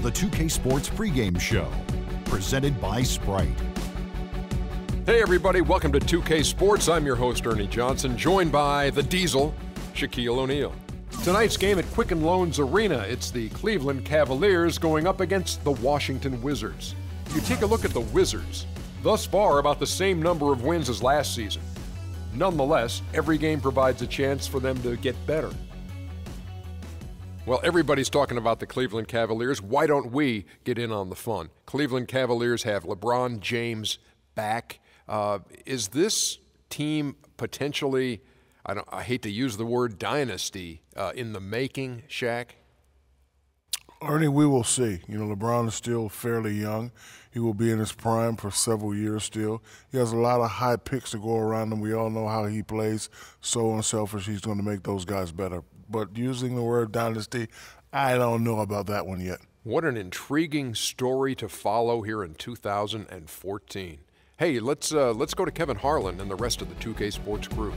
the 2K Sports pregame show, presented by Sprite. Hey everybody, welcome to 2K Sports. I'm your host, Ernie Johnson, joined by the Diesel, Shaquille O'Neal. Tonight's game at Quicken Loans Arena, it's the Cleveland Cavaliers going up against the Washington Wizards. You take a look at the Wizards, thus far about the same number of wins as last season. Nonetheless, every game provides a chance for them to get better. Well, everybody's talking about the Cleveland Cavaliers. Why don't we get in on the fun? Cleveland Cavaliers have LeBron James back. Is this team potentially, I hate to use the word dynasty, in the making, Shaq? Ernie, we will see. You know, LeBron is still fairly young. He will be in his prime for several years still. He has a lot of high picks to go around him. We all know how he plays. So unselfish, he's going to make those guys better. But using the word dynasty, I don't know about that one yet. What an intriguing story to follow here in 2014. Hey, let's go to Kevin Harlan and the rest of the 2K Sports crew.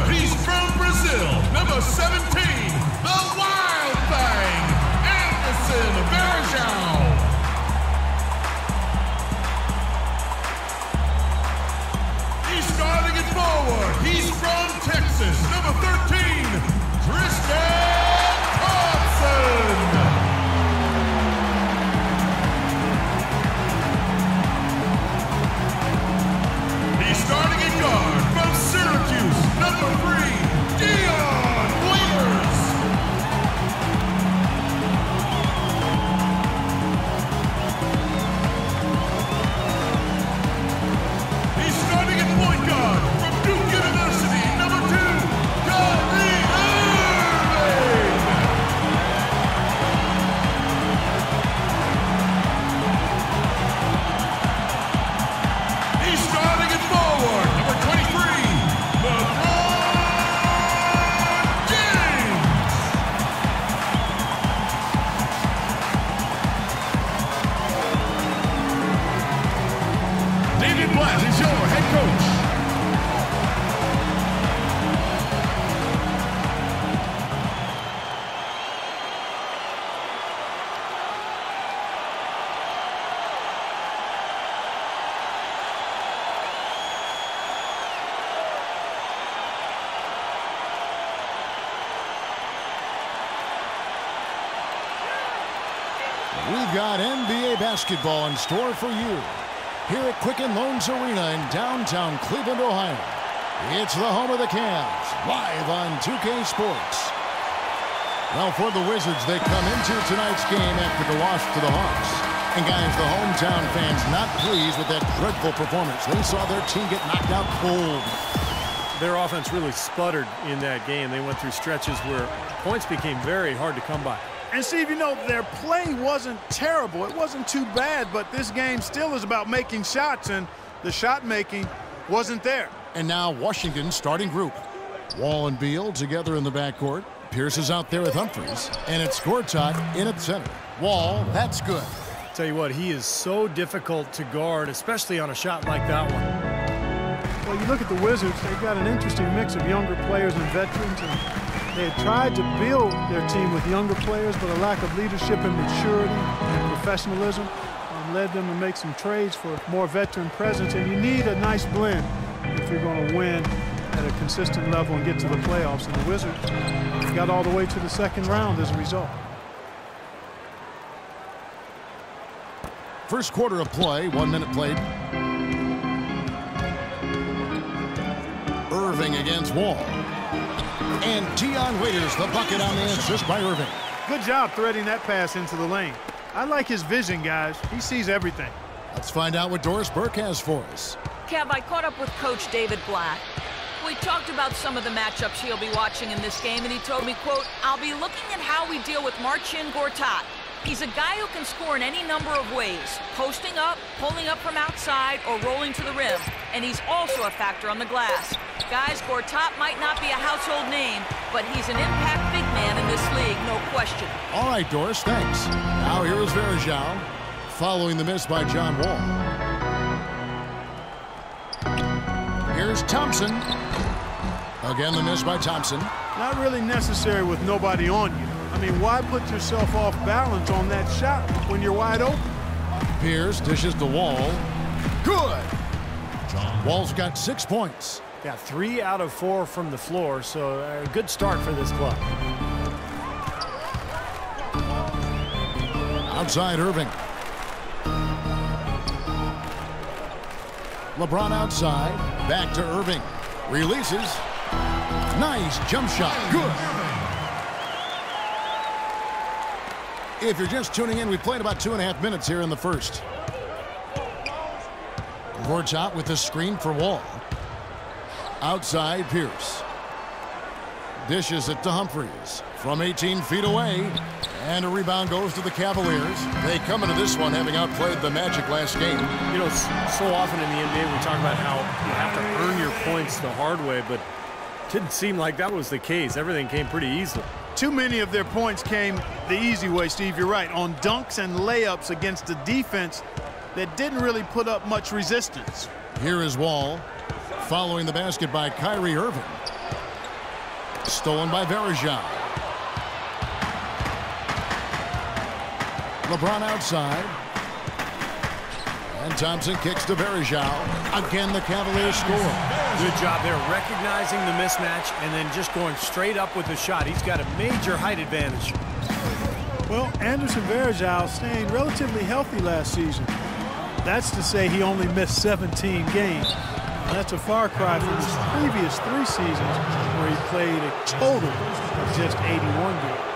He's from Brazil, number 17, the Wild Thing, Anderson Varejão. He's starting it forward. He's from Texas, number 13, Tristan Thompson. He's starting at guard from Syracuse, number 3, Dion Waiters. He's starting at point guard from Duke University, number 2, Kyrie Irving. He's starting at forward, number 23, LeBron James. David Blatt is your head coach. We've got NBA basketball in store for you here at Quicken Loans Arena in downtown Cleveland, Ohio. It's the home of the Cavs, live on 2K Sports. Well, for the Wizards, they come into tonight's game after the loss to the Hawks. And guys, the hometown fans not pleased with that dreadful performance. They saw their team get knocked out cold. Their offense really sputtered in that game. They went through stretches where points became very hard to come by. And Steve, you know, their play wasn't terrible. It wasn't too bad, but this game still is about making shots, and the shot making wasn't there. And now Washington's starting group. Wall and Beal together in the backcourt. Pierce is out there with Humphries, and it's Gortat in at center. Wall, that's good. Tell you what, he is so difficult to guard, especially on a shot like that one. Well, you look at the Wizards, they've got an interesting mix of younger players and veterans, and they had tried to build their team with younger players, but a lack of leadership and maturity and professionalism led them to make some trades for more veteran presence. And you need a nice blend if you're going to win at a consistent level and get to the playoffs. And the Wizards got all the way to the second round as a result. First quarter of play, 1 minute played. Irving against Wall. And Dion Waiters, the bucket on the assist by Irving. Good job threading that pass into the lane. I like his vision, guys. He sees everything. Let's find out what Doris Burke has for us. Kev, I caught up with Coach David Blatt. We talked about some of the matchups he'll be watching in this game, and he told me, quote, "I'll be looking at how we deal with Marcin Gortat. He's a guy who can score in any number of ways, posting up, pulling up from outside, or rolling to the rim. And he's also a factor on the glass. Guys, Gortat might not be a household name, but he's an impact big man in this league, no question. All right, Doris, thanks. Now here is Verjao, following the miss by John Wall. Here's Thompson. Again, the miss by Thompson. Not really necessary with nobody on you. I mean, why put yourself off balance on that shot when you're wide open? Pierce dishes the Wall. Good. Wall's got 6 points. Got 3 out of 4 from the floor, so a good start for this club. Outside Irving. LeBron outside. Back to Irving. Releases. Nice jump shot. Good. If you're just tuning in, we played about 2.5 minutes here in the first. Gortat with the screen for Wall. Outside Pierce. Dishes it to Humphries from 18 feet away. And a rebound goes to the Cavaliers. They come into this one having outplayed the Magic last game. You know, so often in the NBA we talk about how you have to earn your points the hard way, but it didn't seem like that was the case. Everything came pretty easily. Too many of their points came the easy way, Steve. You're right. On dunks and layups against a defense that didn't really put up much resistance. Here is Wall, following the basket by Kyrie Irving. Stolen by Verjao. LeBron outside. And Thompson kicks to Verjao. Again, the Cavaliers score. Good job there, recognizing the mismatch and then just going straight up with the shot. He's got a major height advantage. Well, Anderson Verjao staying relatively healthy last season. That's to say he only missed 17 games. That's a far cry from his previous 3 seasons where he played a total of just 81 games.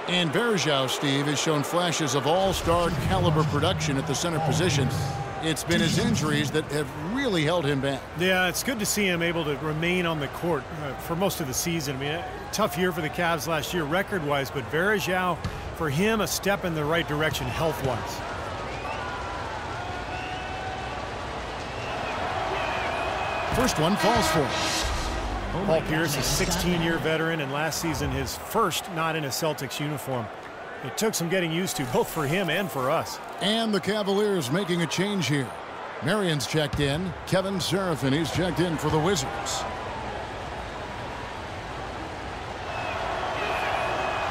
And Verjao, Steve, has shown flashes of all-star caliber production at the center position. It's been his injuries that have really held him back. Yeah, it's good to see him able to remain on the court for most of the season. I mean, tough year for the Cavs last year record-wise, but Verjao, for him, a step in the right direction health-wise. First one falls for him. Paul Pierce, a 16-year veteran, and last season his first not in a Celtics uniform. It took some getting used to, both for him and for us. And the Cavaliers making a change here. Marion's checked in. Kevin Seraphin, he's checked in for the Wizards.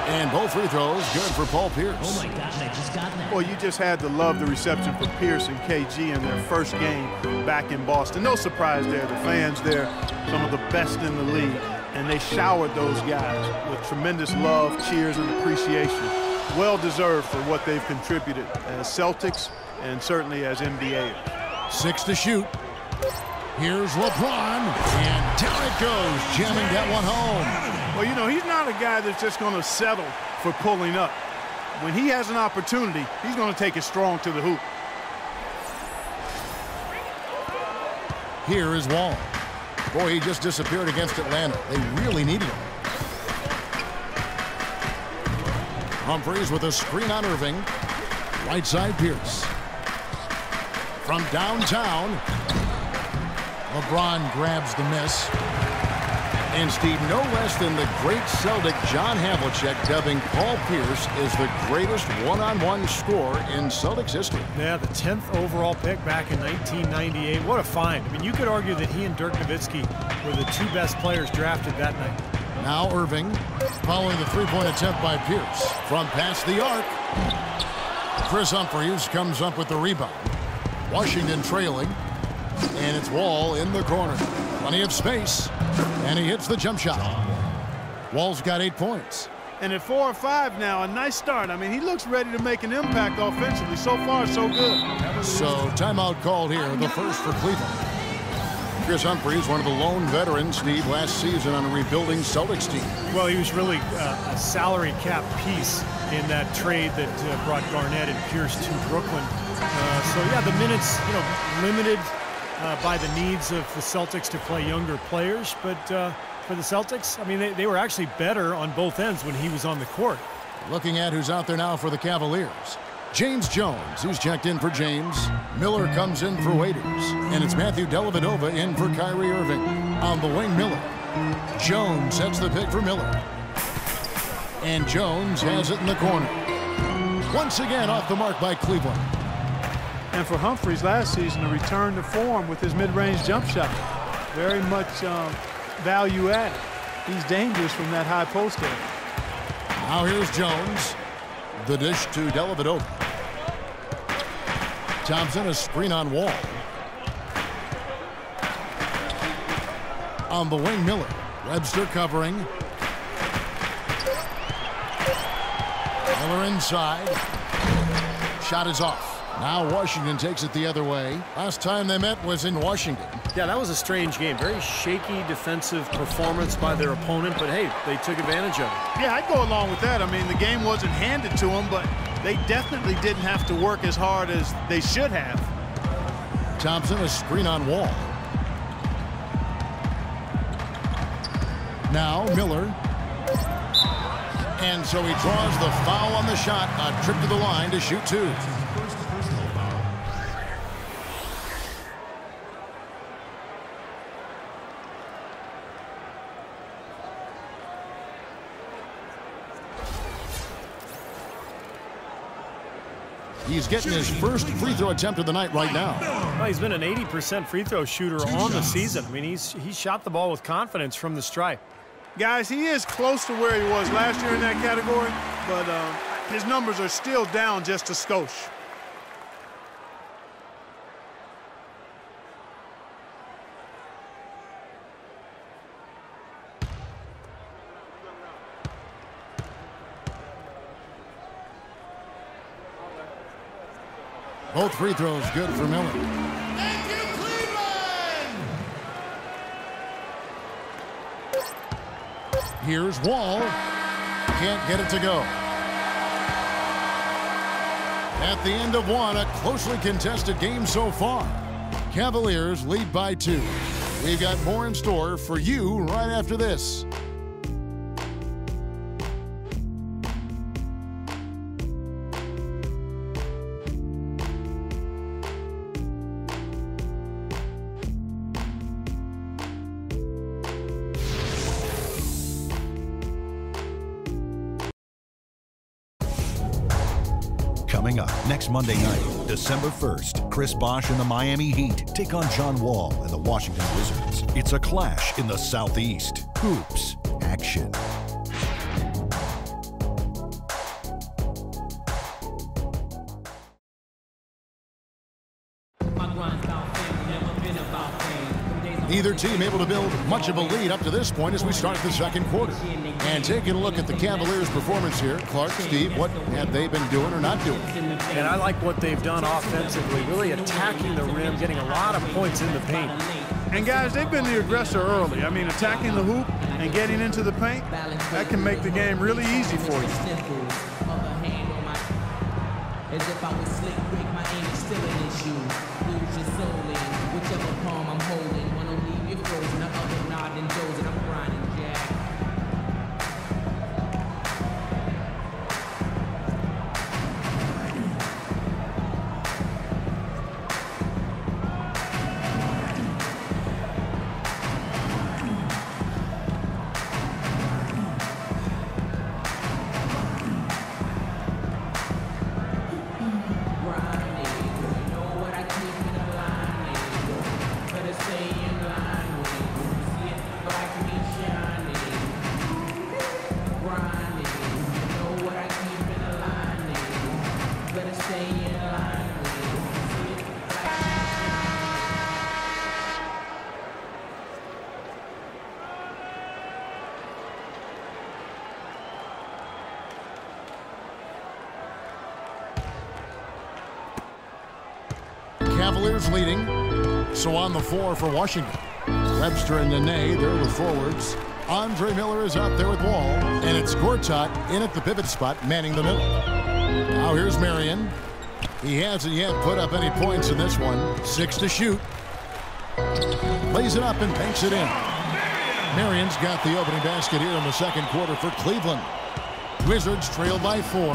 And both free throws good for Paul Pierce. Oh my gosh, I just got that. Well, you just had to love the reception for Pierce and KG in their first game back in Boston. No surprise there. The fans there, some of the best in the league. And they showered those guys with tremendous love, cheers, and appreciation. Well-deserved for what they've contributed as Celtics and certainly as NBAers. 6 to shoot. Here's LeBron. And down it goes, jamming that one home. Well, you know, he's not a guy that's just going to settle for pulling up. When he has an opportunity, he's going to take it strong to the hoop. Here is Wall. Boy, he just disappeared against Atlanta. They really needed him. Humphries with a screen on Irving. Right side Pierce. From downtown, LeBron grabs the miss. And Steve, no less than the great Celtic John Havlicek dubbing Paul Pierce as the greatest one-on-one scorer in Celtics history. Yeah, the 10th overall pick back in 1998. What a find. I mean, you could argue that he and Dirk Nowitzki were the 2 best players drafted that night. Now Irving, following the three-point attempt by Pierce. From past the arc, Chris Humphries comes up with the rebound. Washington trailing, and it's Wall in the corner. Plenty of space, and he hits the jump shot. Wall's got 8 points. And at 4 or 5 now, a nice start. I mean, he looks ready to make an impact offensively. So far, so good. So, timeout called here, the first for Cleveland. Chris Humphries, one of the lone veterans, Steve, last season on a rebuilding Celtics team. Well, he was really a salary cap piece in that trade that brought Garnett and Pierce to Brooklyn. So, yeah, the minutes, you know, limited by the needs of the Celtics to play younger players. But for the Celtics, I mean, they were actually better on both ends when he was on the court. Looking at who's out there now for the Cavaliers. James Jones, who's checked in for James. Miller comes in for Waiters. And it's Matthew Dellavedova in for Kyrie Irving. On the wing, Miller. Jones sets the pick for Miller. And Jones has it in the corner. Once again off the mark by Cleveland. And for Humphries last season, a return to form with his mid-range jump shot. Very much value added. He's dangerous from that high post area. Now here's Jones. The dish to Dellavedova. Thompson, a screen on Wall. On the wing, Miller. Webster covering. Miller inside. Shot is off. Now Washington takes it the other way. Last time they met was in Washington. Yeah, that was a strange game. Very shaky defensive performance by their opponent, but hey, they took advantage of it. Yeah, I'd go along with that. I mean, the game wasn't handed to them, but they definitely didn't have to work as hard as they should have. Thompson, a screen on Wall. Now Miller. And so he draws the foul on the shot. A trip to the line to shoot two. He's getting his first free throw attempt of the night right now. Well, he's been an 80% free throw shooter on the season. I mean, he's shot the ball with confidence from the stripe. Guys, he is close to where he was last year in that category, but his numbers are still down just a skosh. Both free throws good for Miller. Thank you, Cleveland! Here's Wall. Can't get it to go. At the end of one, a closely contested game so far. Cavaliers lead by 2. We've got more in store for you right after this. Coming up next Monday night, December 1st, Chris Bosh and the Miami Heat take on John Wall and the Washington Wizards. It's a clash in the Southeast. Hoops action. Neither team able to build much of a lead up to this point as we start the second quarter. And taking a look at the Cavaliers' performance here, Clark, Steve, what have they been doing or not doing? And I like what they've done offensively, really attacking the rim, getting a lot of points in the paint. And guys, they've been the aggressor early. I mean, attacking the hoop and getting into the paint, that can make the game really easy for you. As if I was slick Rick, my aim is still an issue. Lose your soul in whichever palm I'm holding. Wanna leave you frozen, the other nodding Joes, and I'm grinding Jack. Cavaliers leading. So on the floor for Washington. Webster and Nene, they're the forwards. Andre Miller is out there with Wall. And it's Gortat in at the pivot spot, manning the middle. Now here's Marion. He hasn't yet put up any points in this one. 6 to shoot. Lays it up and banks it in. Marion's got the opening basket here in the second quarter for Cleveland. Wizards trail by 4.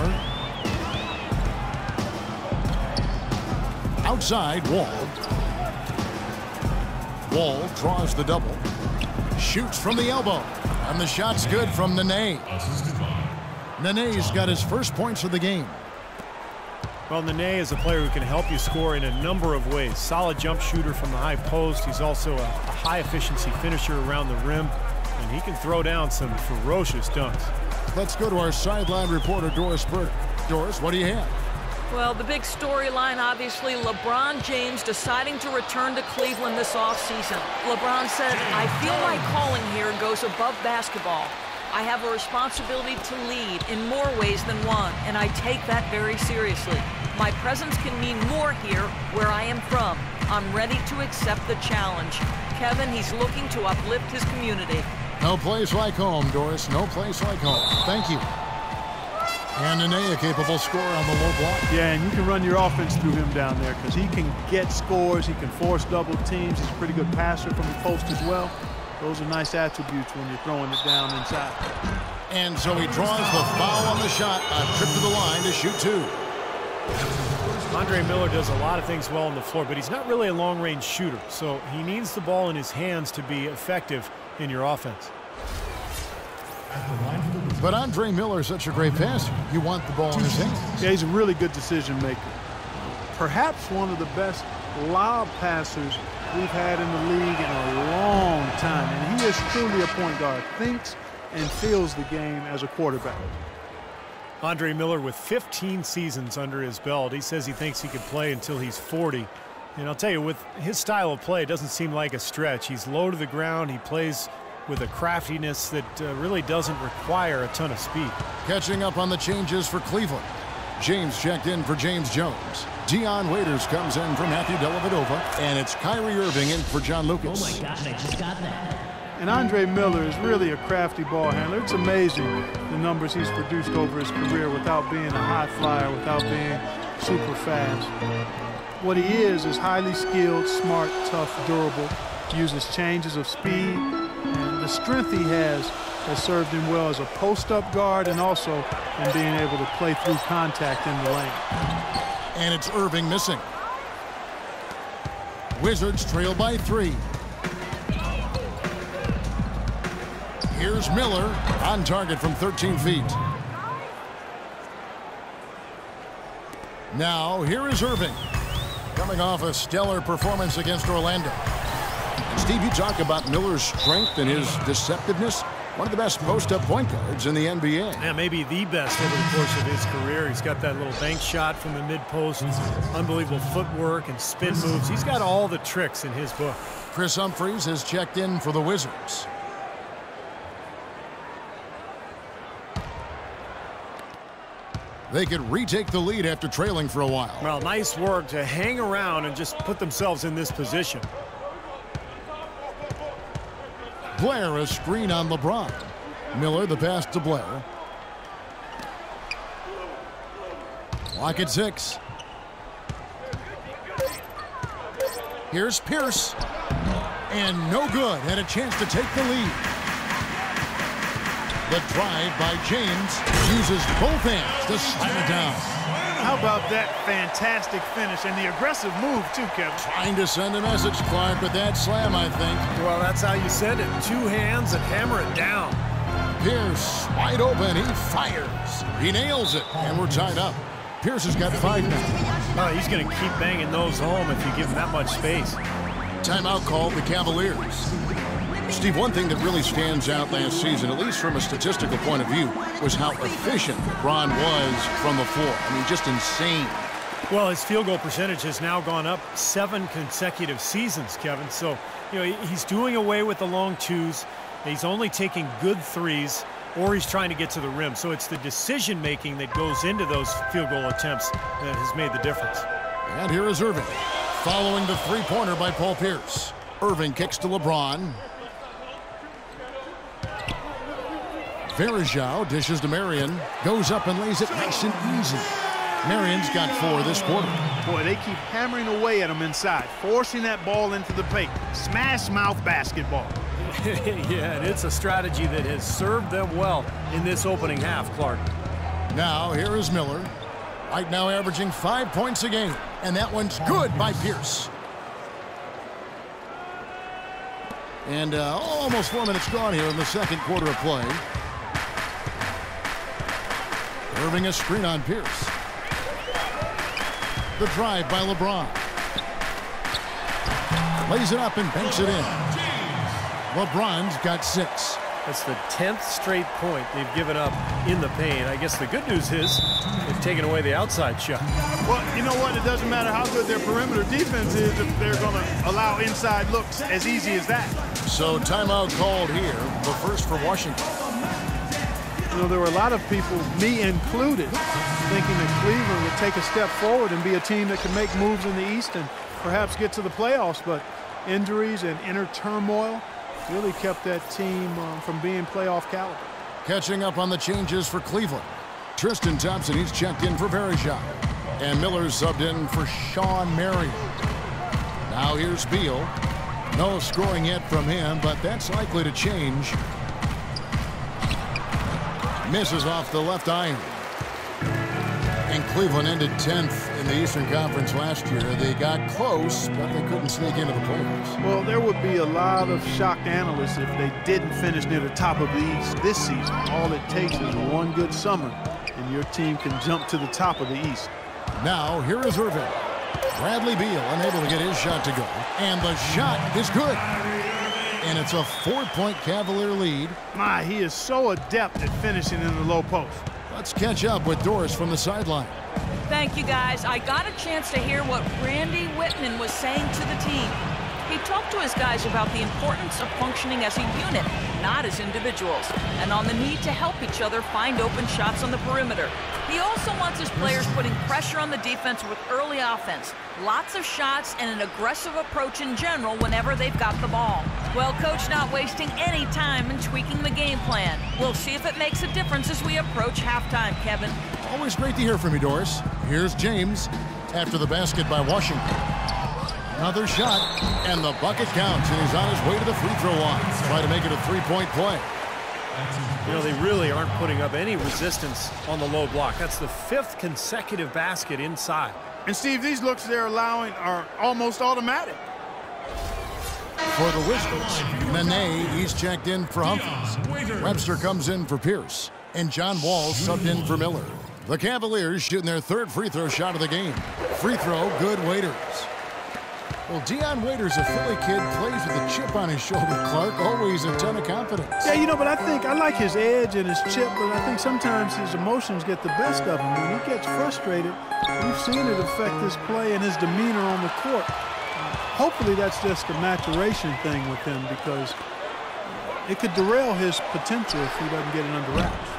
Outside, Wall. Wall draws the double. Shoots from the elbow. And the shot's good from Nene. Nene's got his first points of the game. Well, Nene is a player who can help you score in a number of ways. Solid jump shooter from the high post. He's also a high-efficiency finisher around the rim, and he can throw down some ferocious dunks. Let's go to our sideline reporter, Doris Burke. Doris, what do you have? Well, the big storyline, obviously, LeBron James deciding to return to Cleveland this offseason. LeBron said, "I feel my calling here goes above basketball. I have a responsibility to lead in more ways than one, and I take that very seriously. My presence can mean more here where I am from. I'm ready to accept the challenge." Kevin, he's looking to uplift his community. No place like home, Doris. No place like home. Thank you. And Nene, a capable scorer on the low block. Yeah, and you can run your offense through him down there because he can get scores. He can force double teams. He's a pretty good passer from the post as well. Those are nice attributes when you're throwing it down inside. And so he draws the foul on the shot. A trip to the line to shoot 2. Andre Miller does a lot of things well on the floor, but he's not really a long-range shooter, so he needs the ball in his hands to be effective in your offense. But Andre Miller is such a great passer. You want the ball in his hands. Yeah, he's a really good decision maker. Perhaps one of the best lob passers we've had in the league in a long time. And he is truly a point guard. Thinks and feels the game as a quarterback. Andre Miller with 15 seasons under his belt. He says he thinks he could play until he's 40. And I'll tell you, with his style of play, it doesn't seem like a stretch. He's low to the ground. He plays with a craftiness that really doesn't require a ton of speed. Catching up on the changes for Cleveland. James checked in for James Jones. Dion Waiters comes in for Matthew Dellavedova. And it's Kyrie Irving in for John Lucas. Oh my God, I just got that. And Andre Miller is really a crafty ball handler. It's amazing the numbers he's produced over his career without being a high flyer, without being super fast. What he is highly skilled, smart, tough, durable, uses changes of speed, and the strength he has served him well as a post-up guard and also in being able to play through contact in the lane. And it's Irving missing. Wizards trail by 3. Here's Miller on target from 13 feet. Now, here is Irving, coming off a stellar performance against Orlando. And Steve, you talk about Miller's strength and his deceptiveness. One of the best post-up point guards in the NBA. Yeah, maybe the best over the course of his career. He's got that little bank shot from the mid-post, unbelievable footwork and spin moves. He's got all the tricks in his book. Chris Humphries has checked in for the Wizards. They could retake the lead after trailing for a while. Well, nice work to hang around and just put themselves in this position. Blair, a screen on LeBron. Miller, the pass to Blair. Clock at 6. Here's Pierce. And no good. Had a chance to take the lead. The drive by James uses both hands to slam it down. How about that fantastic finish and the aggressive move too, Kevin? Trying to send a message, Clark, with that slam, I think. Well, that's how you send it. 2 hands and hammer it down. Pierce, wide open, he fires. He nails it, and we're tied up. Pierce has got 5 now. Well, he's going to keep banging those home if you give him that much space. Timeout called the Cavaliers. Steve, one thing that really stands out last season, at least from a statistical point of view, was how efficient LeBron was from the floor. I mean, just insane. Well, his field goal percentage has now gone up 7 consecutive seasons, Kevin. So, you know, he's doing away with the long twos. He's only taking good threes, or he's trying to get to the rim. So it's the decision-making that goes into those field goal attempts that has made the difference. And here is Irving, following the three-pointer by Paul Pierce. Irving kicks to LeBron. Verajao dishes to Marion, goes up and lays it nice and easy. Marion's got 4 this quarter. Boy, they keep hammering away at him inside, forcing that ball into the paint. Smash mouth basketball. Yeah, and it's a strategy that has served them well in this opening half, Clark. Now, here is Miller. Right now averaging 5 points a game. And that one's good by Pierce. And almost 4 minutes gone here in the second quarter of play. Serving a screen on Pierce. The drive by Lebron. Lays it up and banks it in. LeBron's got 6. That's the 10th straight point they've given up in the paint. I guess the good news is they've taken away the outside shot. Well, you know what? It doesn't matter how good their perimeter defense is if they're going to allow inside looks as easy as that. So timeout called here, the first for Washington. You know, there were a lot of people, me included, thinking that Cleveland would take a step forward and be a team that could make moves in the East and perhaps get to the playoffs. But injuries and inner turmoil really kept that team from being playoff caliber. Catching up on the changes for Cleveland. Tristan Thompson, he's checked in for Verizon. And Miller's subbed in for Sean Marion. Now here's Beal. No scoring yet from him, but that's likely to change. Misses off the left iron. And Cleveland ended 10th in the Eastern Conference last year. They got close, but they couldn't sneak into the playoffs. Well, there would be a lot of shocked analysts if they didn't finish near the top of the East this season. All it takes is one good summer, and your team can jump to the top of the East. Now, here is Irving. Bradley Beal unable to get his shot to go. And the shot is good. And it's a 4-point Cavalier lead. My, he is so adept at finishing in the low post. Let's catch up with Doris from the sideline. Thank you, guys. I got a chance to hear what Randy Whitman was saying to the team. He talked to his guys about the importance of functioning as a unit, not as individuals, and on the need to help each other find open shots on the perimeter. He also wants his players putting pressure on the defense with early offense, lots of shots, and an aggressive approach in general whenever they've got the ball. Well, Coach not wasting any time in tweaking the game plan. We'll see if it makes a difference as we approach halftime, Kevin. Always great to hear from you, Doris. Here's James after the basket by Washington. Another shot, and the bucket counts, and he's on his way to the free throw line. Try to make it a 3-point play. You know, they really aren't putting up any resistance on the low block. That's the 5th consecutive basket inside. And, Steve, these looks they're allowing are almost automatic. For the Wizards, Nene, he's checked in for Humphries. Webster comes in for Pierce. And John Wall subbed in for Miller. The Cavaliers shooting their 3rd free throw shot of the game. Free throw, good. Waiters. Well, Dion Waiters, a Philly kid, plays with a chip on his shoulder, Clark. Always a ton of confidence. Yeah, you know, but I like his edge and his chip, but I think sometimes his emotions get the best of him. When he gets frustrated, we've seen it affect his play and his demeanor on the court. Hopefully that's just a maturation thing with him because it could derail his potential if he doesn't get it under wraps.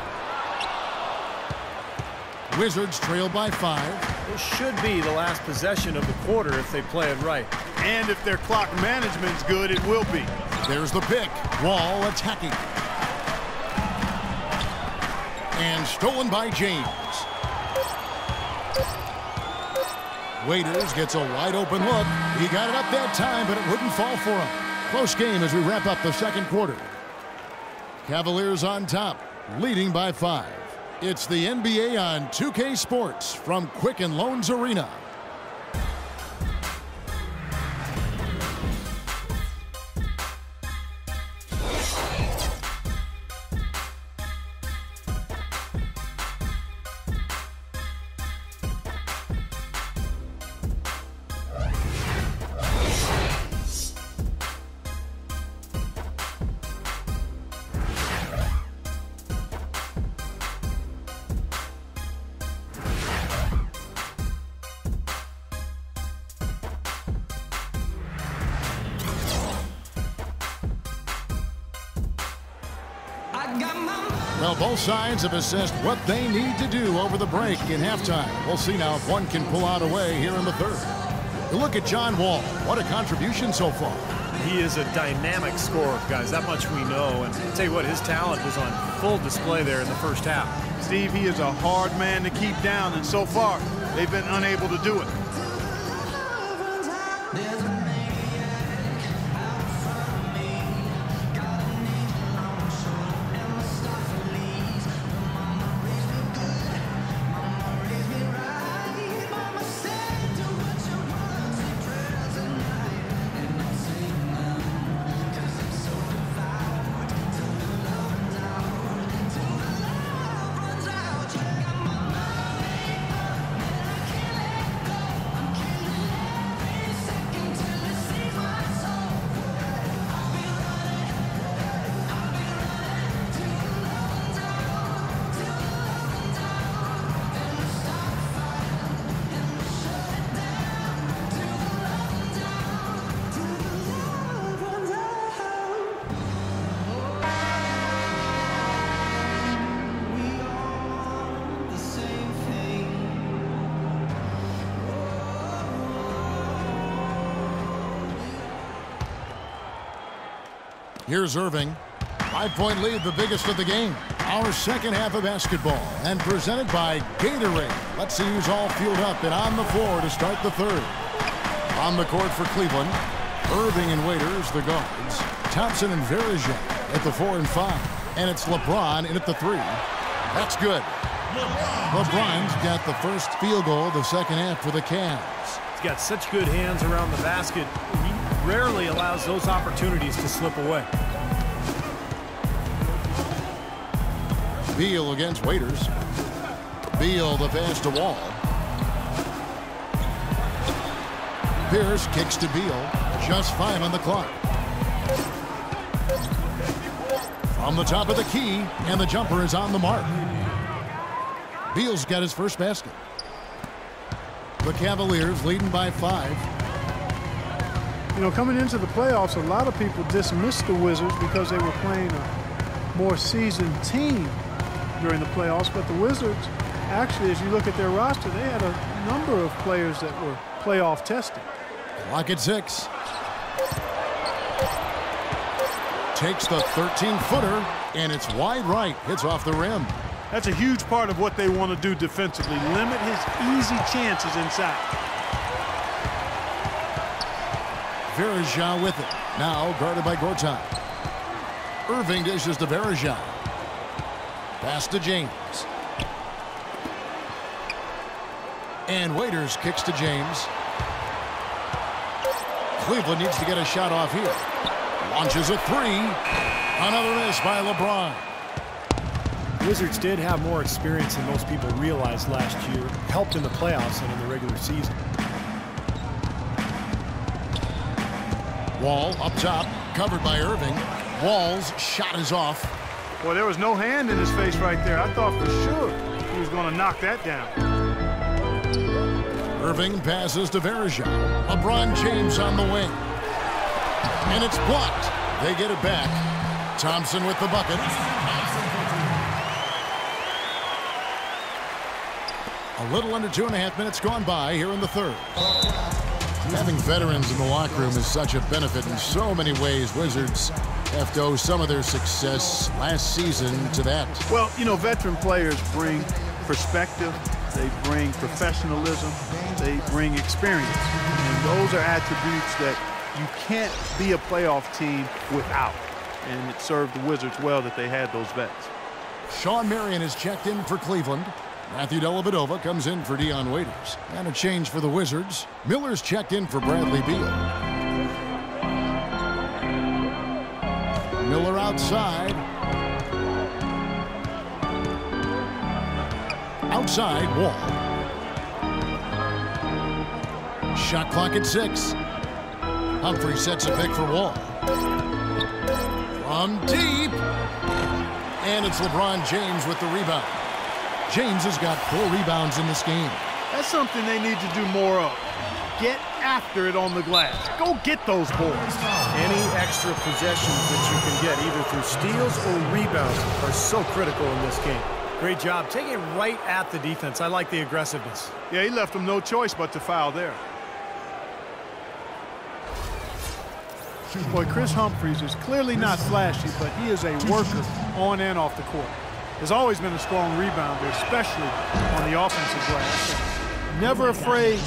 Wizards trail by 5. This should be the last possession of the quarter if they play it right. And if their clock management's good, it will be. There's the pick. Wall attacking. And stolen by James. Waiters gets a wide open look. He got it up that time, but it wouldn't fall for him. Close game as we wrap up the second quarter. Cavaliers on top, leading by 5. It's the NBA on 2K Sports from Quicken Loans Arena. Well, both sides have assessed what they need to do over the break in halftime. We'll see now if one can pull out a way here in the third. Look at John Wall. What a contribution so far. He is a dynamic scorer, guys. That much we know. And I'll tell you what, his talent was on full display there in the first half. Steve, he is a hard man to keep down, and so far, they've been unable to do it. Here's Irving. 5-point lead, the biggest of the game. Our second half of basketball, and presented by Gatorade. Let's see who's all fueled up and on the floor to start the third. On the court for Cleveland, Irving and Waiters, the guards. Thompson and Verija at the 4 and 5. And it's LeBron in at the 3. That's good. LeBron's got the first field goal of the second half for the Cavs. He's got such good hands around the basket. He rarely allows those opportunities to slip away. Beal against Waiters. Beal the pass to Wall. Pierce kicks to Beal. Just 5 on the clock. From the top of the key, and the jumper is on the mark. Beal's got his first basket. The Cavaliers leading by 5. You know, coming into the playoffs, a lot of people dismissed the Wizards because they were playing a more seasoned team during the playoffs. But the Wizards, actually, as you look at their roster, they had a number of players that were playoff tested. Clock at 6. Takes the 13-footer, and it's wide right. Hits off the rim. That's a huge part of what they want to do defensively. Limit his easy chances inside. Verija with it. Now guarded by Gortat. Irving dishes to Verija. Pass to James. And Waiters kicks to James. Cleveland needs to get a shot off here. Launches a 3. Another miss by LeBron. Wizards did have more experience than most people realized last year. Helped in the playoffs and in the regular season. Wall up top, covered by Irving. Wall's shot is off. Well, there was no hand in his face right there. I thought for sure he was going to knock that down. Irving passes to Verija. LeBron James on the wing. And it's blocked. They get it back. Thompson with the bucket. A little under 2.5 minutes gone by here in the third. Having veterans in the locker room is such a benefit in so many ways. Wizards have to owe some of their success last season to that. Well, you know, veteran players bring perspective. They bring professionalism. They bring experience. And those are attributes that you can't be a playoff team without. And it served the Wizards well that they had those vets. Sean Marion is checked in for Cleveland. Matthew Dellavedova comes in for Dion Waiters. And a change for the Wizards. Miller's checked in for Bradley Beal. Miller outside. Outside, Wall. Shot clock at 6. Humphrey sets a pick for Wall. From deep. And it's LeBron James with the rebound. James has got 4 rebounds in this game. That's something they need to do more of. Get after it on the glass. Go get those boards. Any extra possessions that you can get, either through steals or rebounds, are so critical in this game. Great job taking it right at the defense. I like the aggressiveness. Yeah, he left them no choice but to foul there. Boy, Chris Humphries is clearly not flashy, but he is a worker on and off the court. Has always been a strong rebounder, especially on the offensive glass. Never afraid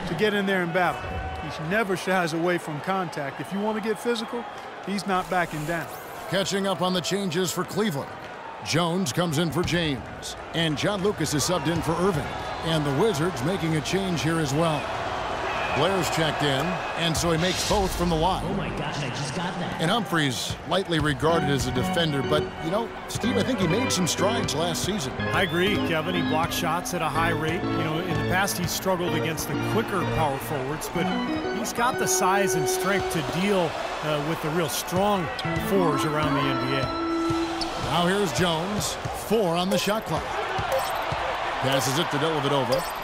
to get in there and battle. He never shies away from contact. If you want to get physical, he's not backing down. Catching up on the changes for Cleveland. Jones comes in for James. And John Lucas is subbed in for Irving. And the Wizards making a change here as well. Blair's checked in, and so he makes both from the line. Oh my gosh, I just got that. And Humphries, lightly regarded as a defender, but, you know, Steve, I think he made some strides last season. I agree, Kevin. He blocked shots at a high rate. You know, in the past he struggled against the quicker power forwards, but he's got the size and strength to deal with the real strong fours around the NBA. Now here's Jones, 4 on the shot clock. Passes it to Dellavedova.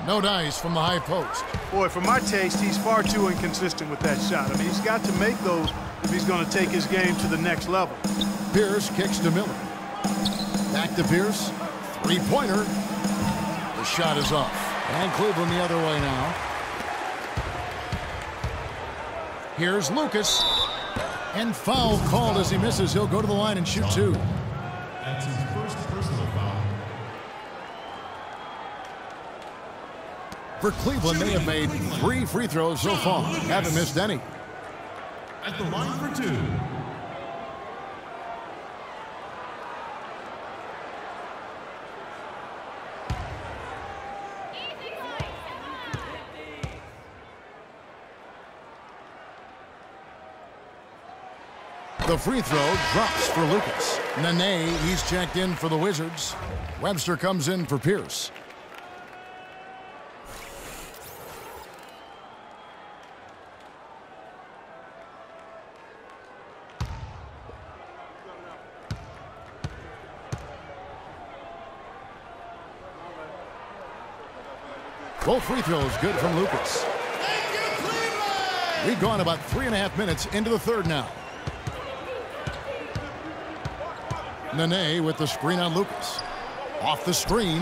No dice from the high post. Boy, for my taste, he's far too inconsistent with that shot. I mean, he's got to make those if he's going to take his game to the next level. Pierce kicks to Miller. Back to Pierce. 3-pointer. The shot is off. And Cleveland the other way now. Here's Lucas. And foul called as he misses. He'll go to the line and shoot 2. That's his first personal foul. For Cleveland, they have made 3 free throws so far. Haven't missed any. At the line for 2. The free throw drops for Lucas. Nene, he's checked in for the Wizards. Webster comes in for Pierce. Both free throws good from Lucas. We've gone about 3.5 minutes into the third now. Nene with the screen on Lucas. Off the screen.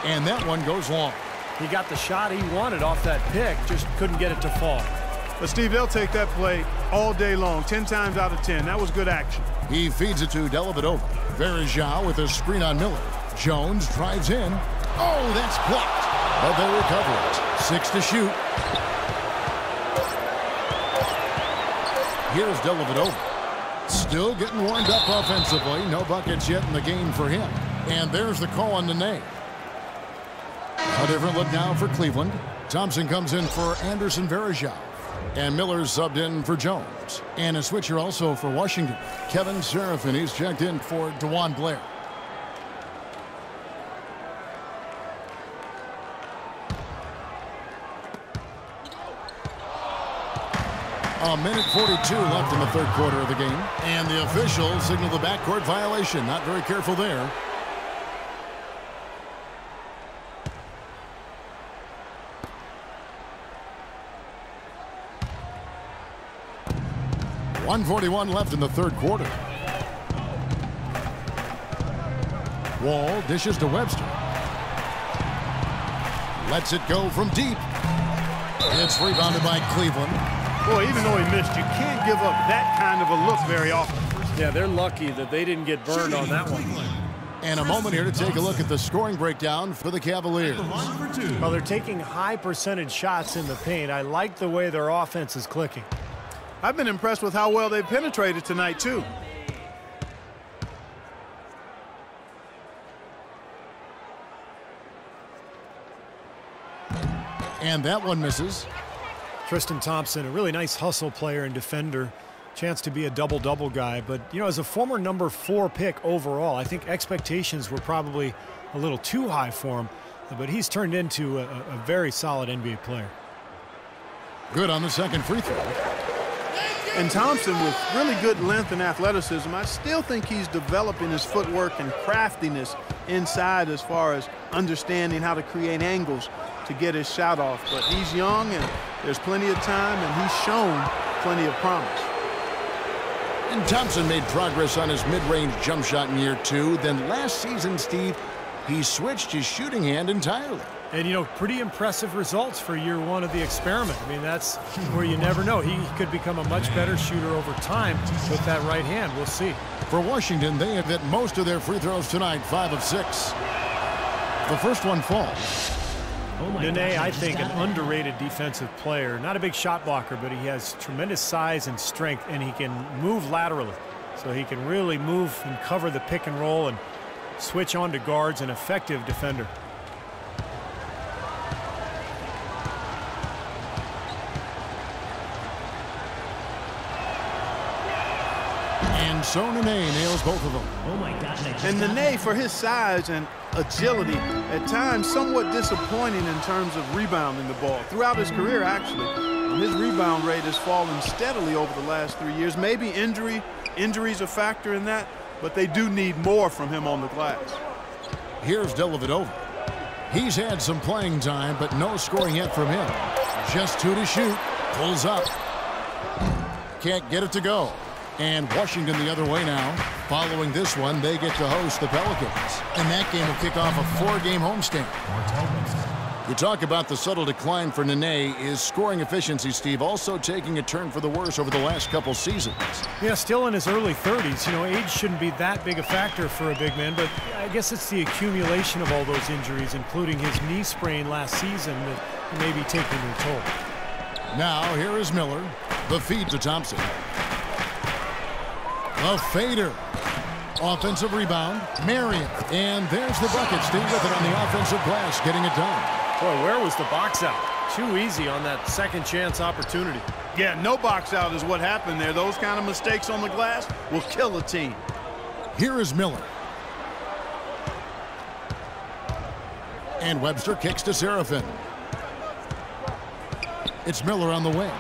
And that one goes long. He got the shot he wanted off that pick, just couldn't get it to fall. But Steve, they'll take that play all day long, 10 times out of 10. That was good action. He feeds it to Dellavedova. Verejao with a screen on Miller. Jones drives in. Oh, that's blocked. But they recover it. 6 to shoot. Here's Dellavedova. Still getting warmed up offensively. No buckets yet in the game for him. And there's the call on Nene. A different look now for Cleveland. Thompson comes in for Anderson Verejao. And Miller's subbed in for Jones. And a switcher also for Washington. Kevin Seraphin, he's checked in for DeJuan Blair. A minute 42 left in the third quarter of the game. And the officials signal the backcourt violation. Not very careful there. .141 left in the third quarter. Wall dishes to Webster. Lets it go from deep. It's rebounded by Cleveland. Boy, even though he missed, you can't give up that kind of a look very often. Yeah, they're lucky that they didn't get burned on that one. And a moment here to take a look at the scoring breakdown for the Cavaliers. Well, they're taking high percentage shots in the paint. I like the way their offense is clicking. I've been impressed with how well they penetrated tonight, too. And that one misses. Tristan Thompson, a really nice hustle player and defender. Chance to be a double-double guy. But, you know, as a former number 4 pick overall, I think expectations were probably a little too high for him. But he's turned into a very solid NBA player. Good on the second free throw. And Thompson, with really good length and athleticism, I still think he's developing his footwork and craftiness inside as far as understanding how to create angles to get his shot off. But he's young and there's plenty of time, and he's shown plenty of promise. And Thompson made progress on his mid-range jump shot in year 2. Then last season, Steve, he switched his shooting hand entirely. And, you know, pretty impressive results for year 1 of the experiment. I mean, that's where you never know. He could become a much better shooter over time with that right hand. We'll see. For Washington, they have hit most of their free throws tonight, 5 of 6. The first one falls. Nene, I think, an underrated defensive player. Not a big shot blocker, but he has tremendous size and strength, and he can move laterally. So he can really move and cover the pick and roll and switch on to guards, an effective defender. And so Nene nails both of them. Oh my God. And Nene, for his size and agility, at times somewhat disappointing in terms of rebounding the ball. Throughout his career, actually, his rebound rate has fallen steadily over the last 3 years. Maybe injuries a factor in that, but they do need more from him on the glass. Here's Dellavedova. He's had some playing time, but no scoring yet from him. Just 2 to shoot. Pulls up. Can't get it to go. And Washington the other way now. Following this one, they get to host the Pelicans. And that game will kick off a 4-game homestand. You talk about the subtle decline for Nene. Is scoring efficiency, Steve, also taking a turn for the worse over the last couple seasons? Yeah, still in his early 30s. You know, age shouldn't be that big a factor for a big man, but I guess it's the accumulation of all those injuries, including his knee sprain last season, that may be taking their toll. Now, here is Miller. The feed to Thompson. A fader. Offensive rebound. Marion. And there's the bucket. Steve with it on the offensive glass, getting it done. Boy, where was the box out? Too easy on that second chance opportunity. Yeah, no box out is what happened there. Those kind of mistakes on the glass will kill a team. Here is Miller. And Webster kicks to Serafin. It's Miller on the wing.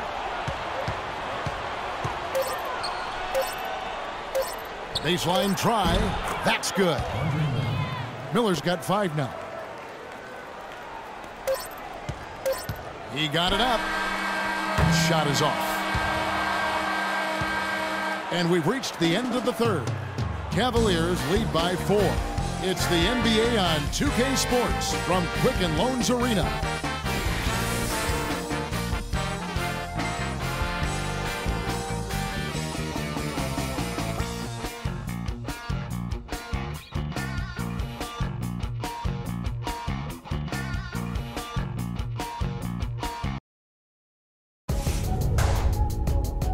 Baseline try. That's good. Miller's got 5 now. He got it up. Shot is off. And we've reached the end of the third. Cavaliers lead by 4. It's the NBA on 2K Sports from Quicken Loans Arena.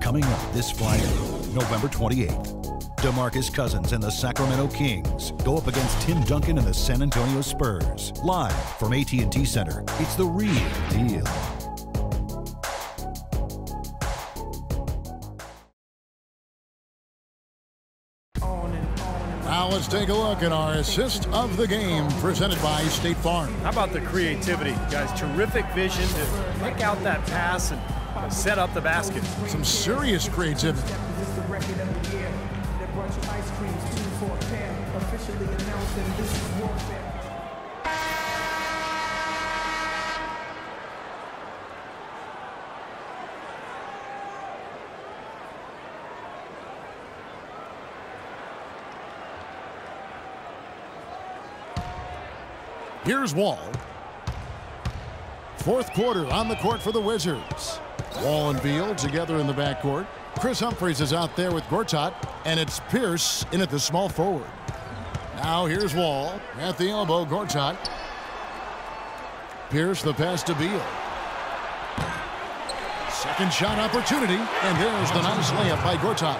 Coming up this Friday, November 28th, DeMarcus Cousins and the Sacramento Kings go up against Tim Duncan and the San Antonio Spurs. Live from AT&T Center, it's the real deal. Now let's take a look at our assist of the game presented by State Farm. How about the creativity, guys? Terrific vision to pick out that pass and set up the basket. Some serious creativity. Here's Wall. Fourth quarter on the court for the Wizards. Wall and Beal together in the backcourt. Chris Humphries is out there with Gortat, and it's Pierce in at the small forward. Now here's Wall at the elbow. Gortat. Pierce the pass to Beal. Second shot opportunity, and there's the nice layup by Gortat.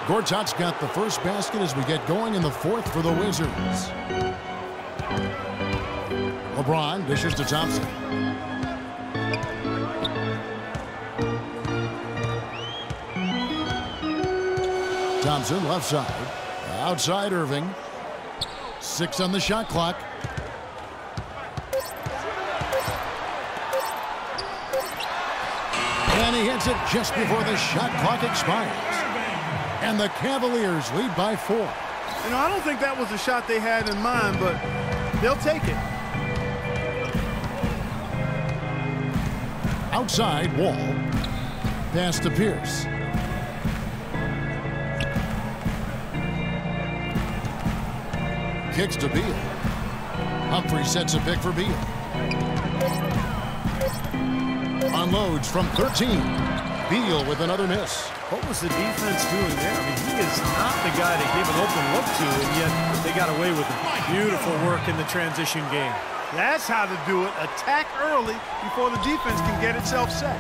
Gortat's got the first basket as we get going in the fourth for the Wizards. LeBron dishes to Thompson. Thompson left side. Outside Irving. 6 on the shot clock. And he hits it just before the shot clock expires. And the Cavaliers lead by 4. You know, I don't think that was the shot they had in mind, but they'll take it. Outside, Wall. Pass to Pierce. Kicks to Beal. Humphrey sets a pick for Beal. Unloads from 13. Beal with another miss. What was the defense doing there? I mean, he is not the guy to give an open look to, and yet they got away with it. Beautiful work in the transition game. That's how to do it. Attack early before the defense can get itself set.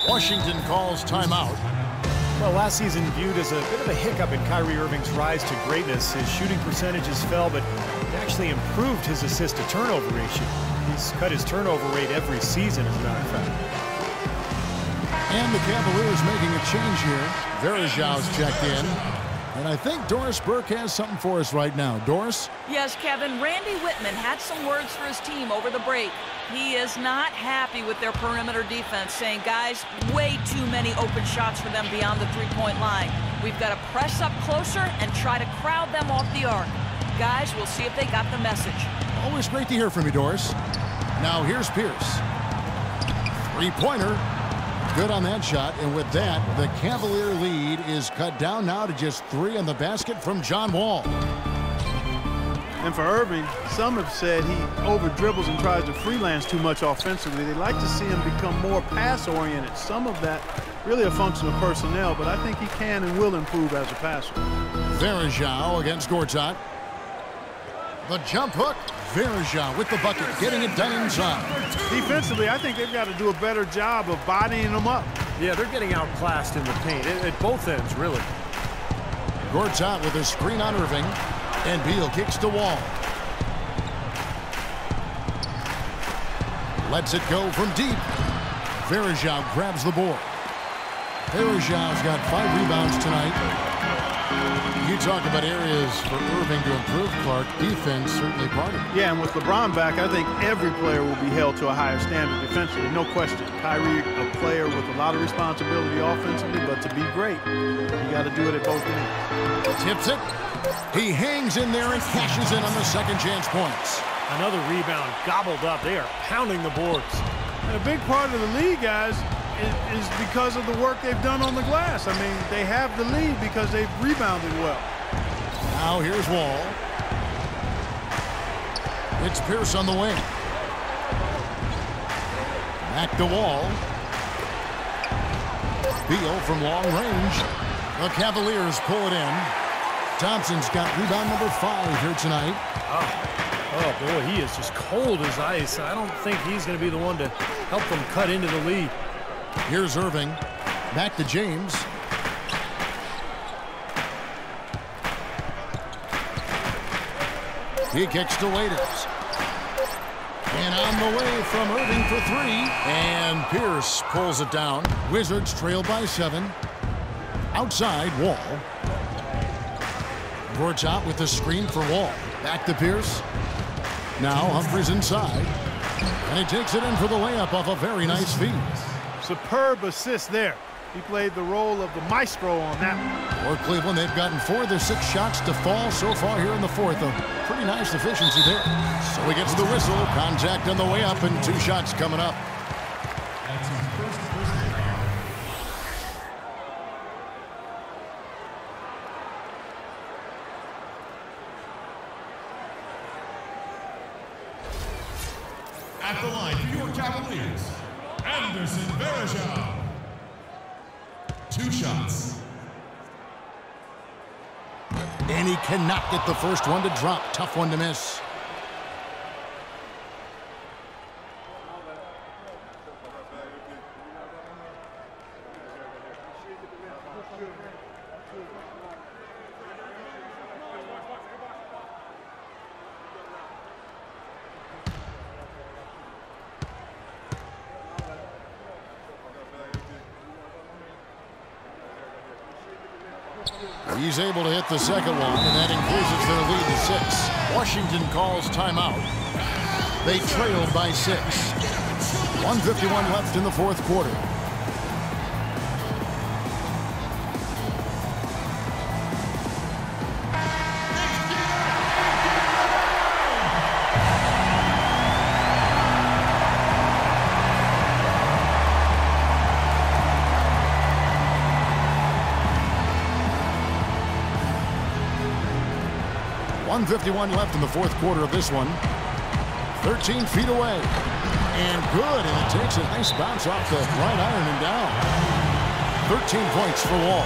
Washington calls timeout. Well, last season viewed as a bit of a hiccup in Kyrie Irving's rise to greatness. His shooting percentages fell, but he actually improved his assist-to-turnover ratio. He's cut his turnover rate every season, as a matter of fact. And the Cavaliers making a change here. Verajau's checked in. And I think Doris Burke has something for us right now. Doris? Yes, Kevin. Randy Whitman had some words for his team over the break. He is not happy with their perimeter defense, saying, guys, way too many open shots for them beyond the three-point line. We've got to press up closer and try to crowd them off the arc. Guys, we'll see if they got the message. Always great to hear from you, Doris. Now here's Pierce. Three-pointer. Good on that shot, and with that, the Cavalier lead is cut down now to just 3 on the basket from John Wall. And for Irving, some have said he over-dribbles and tries to freelance too much offensively. They'd like to see him become more pass-oriented. Some of that really a function of personnel, but I think he can and will improve as a passer. Verajao against Gortat. The jump hook. Verajao with the bucket, getting it done inside. Defensively, I think they've got to do a better job of bodying them up. Yeah, they're getting outclassed in the paint at both ends, really. Gortat with a screen on Irving. And Beal kicks to Wall. Lets it go from deep. Verajao grabs the board. Verajao's got 5 rebounds tonight. You talk about areas for Irving to improve, Clark. Defense certainly part of it. Yeah, and with LeBron back, I think every player will be held to a higher standard defensively, no question. Kyrie, a player with a lot of responsibility offensively, but to be great, you got to do it at both ends. Tips it. He hangs in there and cashes in on the second chance points. Another rebound gobbled up. They are pounding the boards. And a big part of the lead, guys, is because of the work they've done on the glass. I mean, they have the lead because they've rebounded well. Now here's Wall. It's Pierce on the wing. Back to Wall. Beal from long range. The Cavaliers pull it in. Thompson's got rebound number 5 here tonight. Oh, boy, he is just cold as ice. I don't think he's going to be the one to help them cut into the lead. Here's Irving. Back to James. He kicks to Waiters. And on the way from Irving for 3. And Pierce pulls it down. Wizards trail by 7. Outside, Wall. Gortat with the screen for Wall. Back to Pierce. Now Humphries inside. And he takes it in for the layup off a very nice feed. Superb assist there. He played the role of the maestro on that one. For Cleveland, they've gotten 4 of their 6 shots to fall so far here in the 4th. A pretty nice efficiency there. So he gets the whistle. Contact on the way up and 2 shots coming up. At the line for your Cavaliers, Anderson Verajao. 2 shots. And he cannot get the first one to drop. Tough one to miss. He's able to hit the second one, and that increases their lead to 6. Washington calls timeout. They trailed by 6. 1:51 left in the 4th quarter. .51 left in the 4th quarter of this one. 13 feet away. And good, and it takes a nice bounce off the right iron and down. 13 points for Wall.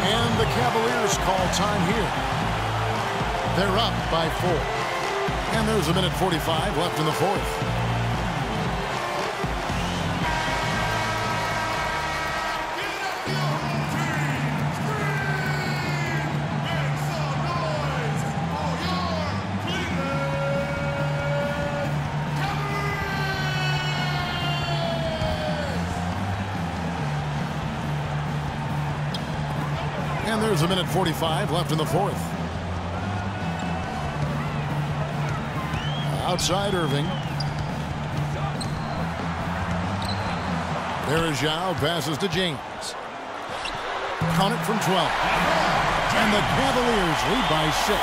And the Cavaliers call time here. They're up by 4. And there's a minute 45 left in the 4th. And there's a minute 45 left in the 4th. Outside Irving. Verajao passes to James. Count it from 12. And the Cavaliers lead by 6.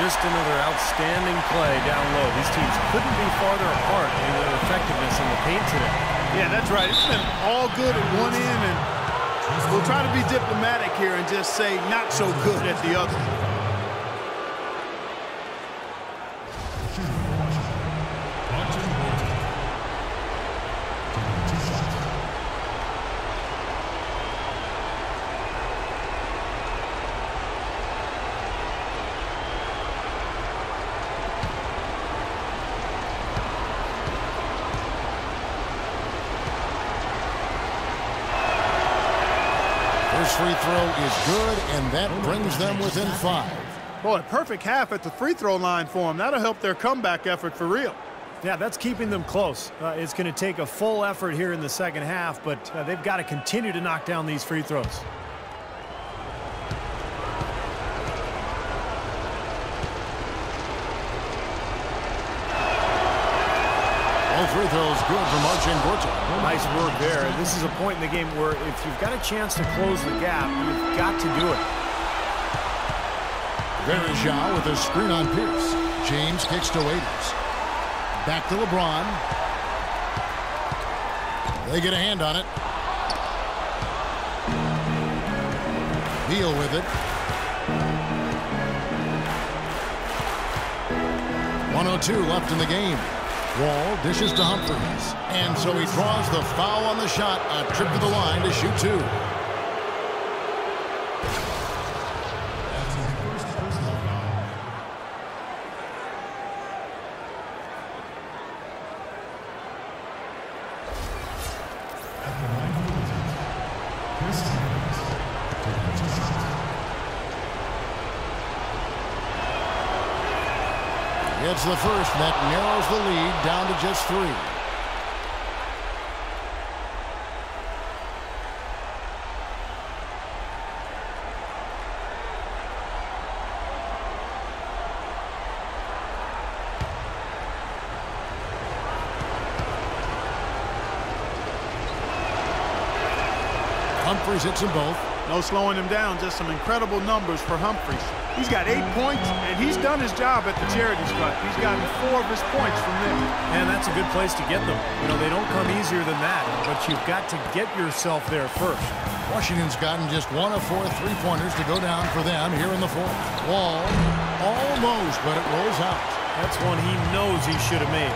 Just another outstanding play down low. These teams couldn't be farther apart in their effectiveness in the paint today. Yeah, that's right. It's been all good at one end, and we'll try to be diplomatic here and just say not so good at the other. free throw is good, and that brings them within 5. Boy, a perfect half at the free throw line for them. That'll help their comeback effort for real. Yeah, that's keeping them close. It's going to take a full effort here in the second half, but they've got to continue to knock down these free throws. All free throws good for Marcin. Nice work there. This is a point in the game where if you've got a chance to close the gap, you've got to do it. Verjao with a screen on Pierce. James kicks to Waiters. Back to LeBron. They get a hand on it. Beal with it. 1:02 left in the game. Wall dishes to Humphries. And so he draws the foul on the shot. A trip to the line to shoot 2. It's the first that narrows the lead down to just 3. Humphries hits them both. No slowing him down, just some incredible numbers for Humphries. He's got 8 points, and he's done his job at the charity stripe. He's gotten 4 of his points from there. And that's a good place to get them. You know, they don't come easier than that, but you've got to get yourself there first. Washington's gotten just 1 of 4 3-pointers to go down for them here in the 4th. Wall, almost, but it rolls out. That's one he knows he should have made.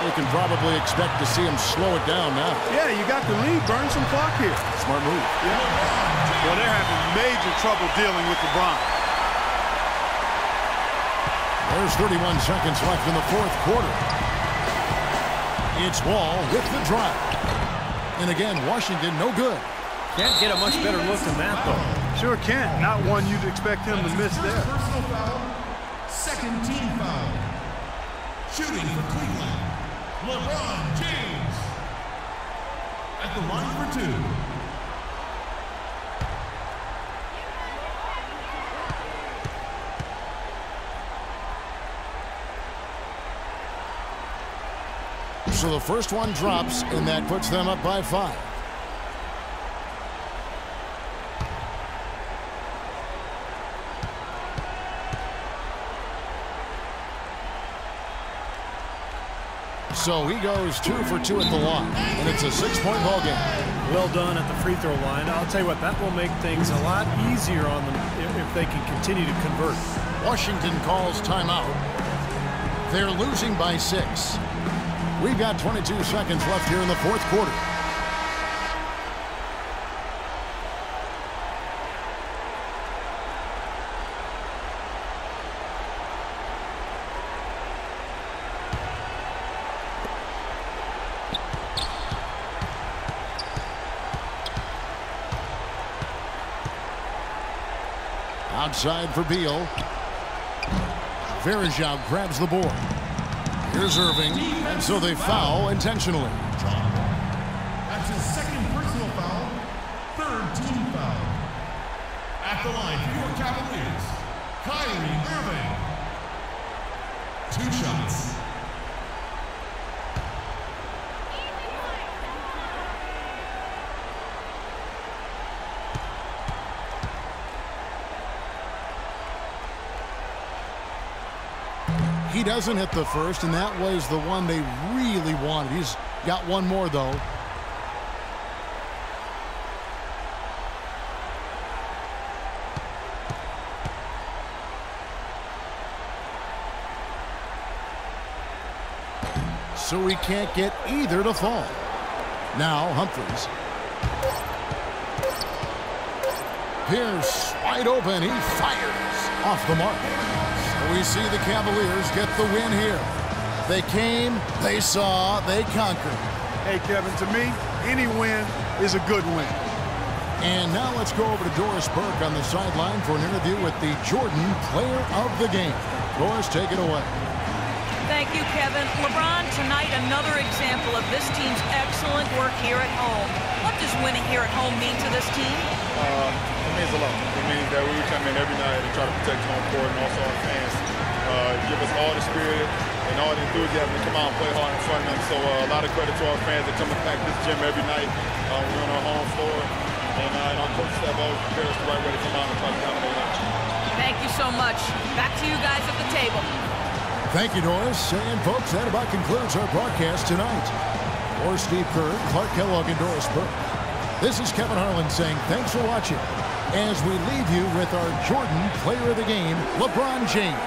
We can probably expect to see him slow it down now. Yeah, you got the lead. Burn some clock here. Smart move. Yeah. Well, they're having major trouble dealing with LeBron. There's 31 seconds left in the 4th quarter. It's Wall with the drive. And again, Washington no good. Can't get a much better look than that, though. Sure can't. Not one you'd expect him to miss there. Personal foul. Second team foul. Shooting for Cleveland, LeBron James. At the line for 2. So the first one drops, and that puts them up by 5. So he goes 2 for 2 at the line, and it's a 6-point ball game. Well done at the free throw line. I'll tell you what, that will make things a lot easier on them if they can continue to convert. Washington calls timeout. They're losing by 6. We've got 22 seconds left here in the 4th quarter. Outside for Beal. Verjao grabs the board. Here's Irving, and so they foul intentionally. That's his second personal foul, 3rd team foul. At the line for your Cavaliers, Kyrie Irving. 2 shots. He doesn't hit the first, and that was the one they really wanted. He's got one more, though. So he can't get either to fall. Now Humphries. Pierce wide open. He fires off the mark. We see the Cavaliers get the win here. They came, they saw, they conquered. Hey, Kevin, to me, any win is a good win. And now let's go over to Doris Burke on the sideline for an interview with the Jordan Player of the Game. Doris, take it away. Thank you, Kevin. LeBron, tonight another example of this team's excellent work here at home. What does winning here at home mean to this team? It means a lot. It means that we come in every night and try to protect home court, and also our fans give us all the spirit and all the enthusiasm to come out and play hard in front of them. So a lot of credit to our fans that come and pack this gym every night. We're on our home floor, and our coaches have always prepared us the right way to come out and try to dominate us. Thank you so much. Back to you guys at the table. Thank you, Doris. And folks, that about concludes our broadcast tonight. For Steve Kerr, Clark Kellogg, and Doris Burke, this is Kevin Harlan saying thanks for watching as we leave you with our Jordan Player of the Game, LeBron James.